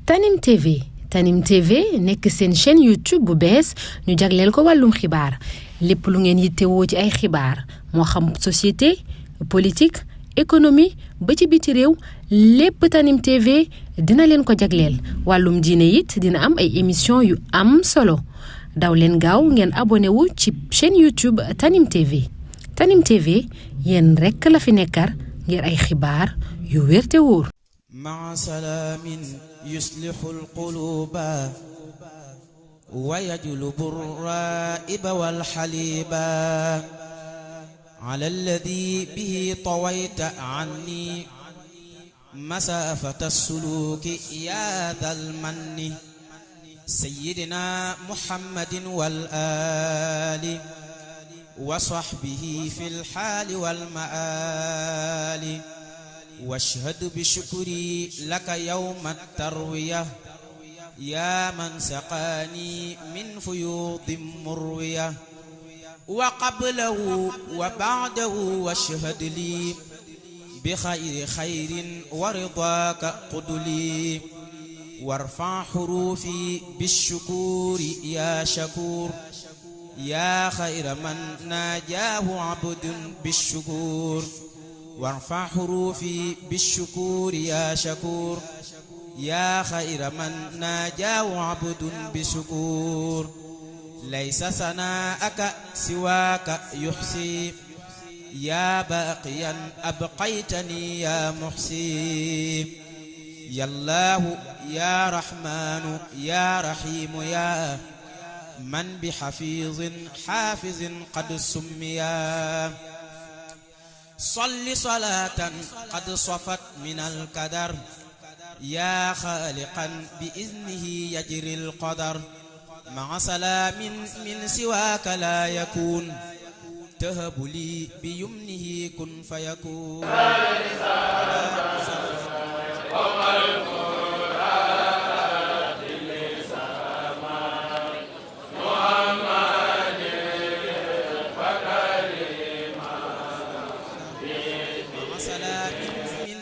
Tanim TV Tanim TV nekk seen chaîne YouTube bu bees ñu jagleel ko wàllum xibaar lépp lu ngeen yittewoo ci ay xibaar moo xam société politique économie ba ci biti réew lépp Tanim TV dina leen ko jagleel wàllum diine it dina am ay émission yu am solo daw leen gaaw ngeen abonné wu ci chaîne YouTube Tanim TV Tanim TV yéen rekk la fi nekkar ngir ay xibaar yu wér te wóor. مع سلام يصلح القلوب ويجلب الرائب والحليبا على الذي به طويت عني مسافة السلوك يا ذا المن سيدنا محمد والآل وصحبه في الحال والمآل واشهد بشكري لك يوم التروية يا من سقاني من فيوض مروية وقبله وبعده واشهد لي بخير خير ورضاك قدلي وارفع حروفي بالشكور يا شكور يا خير من ناجاه عبد بالشكور وارفع حروفي بالشكور يا شكور يا خير من ناجاه عبد بشكور ليس ثناءك سواك يحصي يا باقيا أبقيتني يا محصي يا الله يا رحمن يا رحيم يا من بحفيظ حافظ قد سميا صل صلاة قد صفت من القدر يا خالقا بإذنه يجري القدر مع سلام من سواك لا يكون تهب لي بيمنه كن فيكون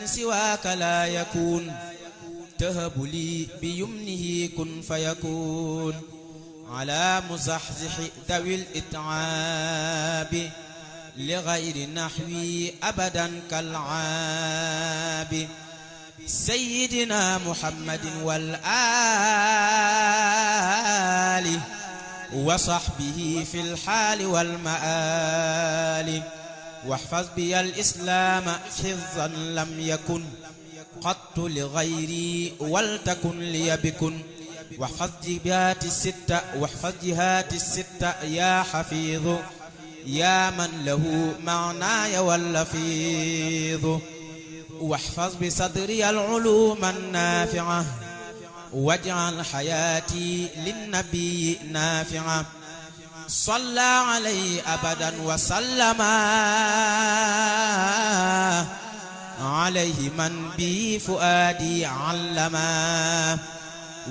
سواك لا يكون تهب لي بيمنه كن فيكون على مزحزح ذوي الإتعاب لغير نحوي أبدا كالعاب سيدنا محمد والآل وصحبه في الحال والمآل واحفظ بي الإسلام حفظا لم يكن قط لغيري ولتكن لي بكن واحفظ جهات الستة يا حفيظ يا من له معناي واللفيظ واحفظ بصدري العلوم النافعة واجعل حياتي للنبي نافعة صلى عليه أبدا وسلم عليه من بي فؤادي علما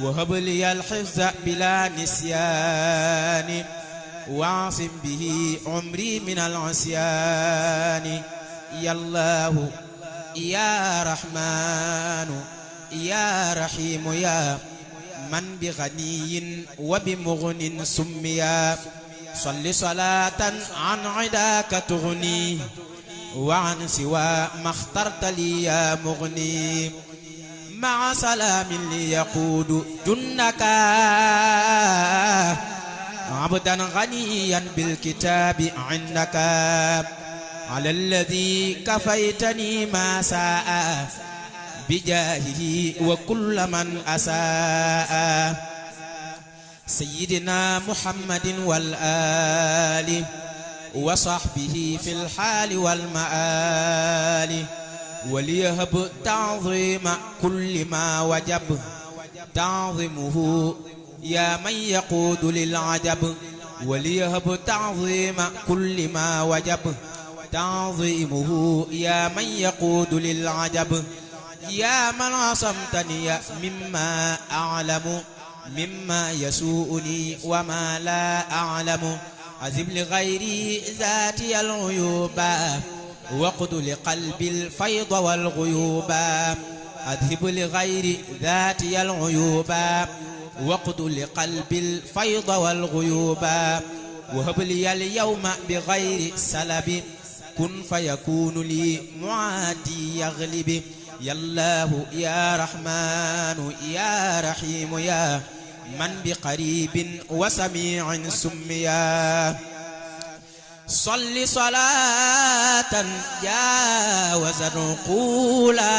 وهب لي الحفظ بلا نسيان واعصم به عمري من العصيان يا الله يا رحمن يا رحيم يا من بغني وبمغن سميا صل صلاة عن عداك تغني وعن سوى ما اخترت لي يا مغني مع سلام ليقود جنك عبدا غنيا بالكتاب عندك على الذي كفيتني ما ساء بجاهه وكل من أساء سيدنا محمد والآل وصحبه في الحال والمآل وليهب تعظيم كل ما وجب تعظمه يا من يقود للعجب وليهب تعظيم كل ما وجب تعظيمه يا من يقود للعجب يا من عصمتني مما أعلم مما يسوءني وما لا أعلم أذب لغيري ذاتي العيوب وقد لقلب الفيض والغيوب أذهب لغير ذاتي العيوب وقد لقلب الفيض والغيوب وهب لي اليوم بغير سلب كن فيكون لي معادي يغلب يا الله يا رحمن يا رحيم يا من بقريب وسميع سميا صل صلاة جاوزت عقولا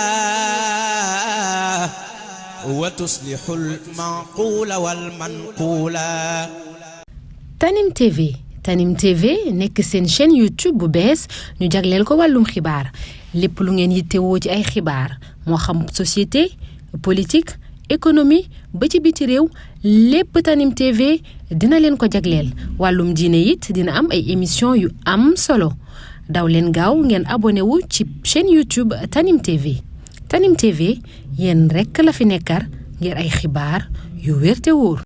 وتصلح المعقول والمنقولا. Tanim TV nekk seen chaîne YouTube bu bees ñu jagleel ko wàllum xibaar lépp lu ngeen yittewoo ci ay xibaar moo xam société politique économie ba ci biti réew lépp Tanim TV dina leen ko jagleel wàllum diine it dina am ay émission yu am solo daw leen gaaw ngeen abonné wu ci chaîne YouTube Tanim TV. Tanim TV yéen rekk la fi nekkar ngir ay xibaar yu wér te wóor.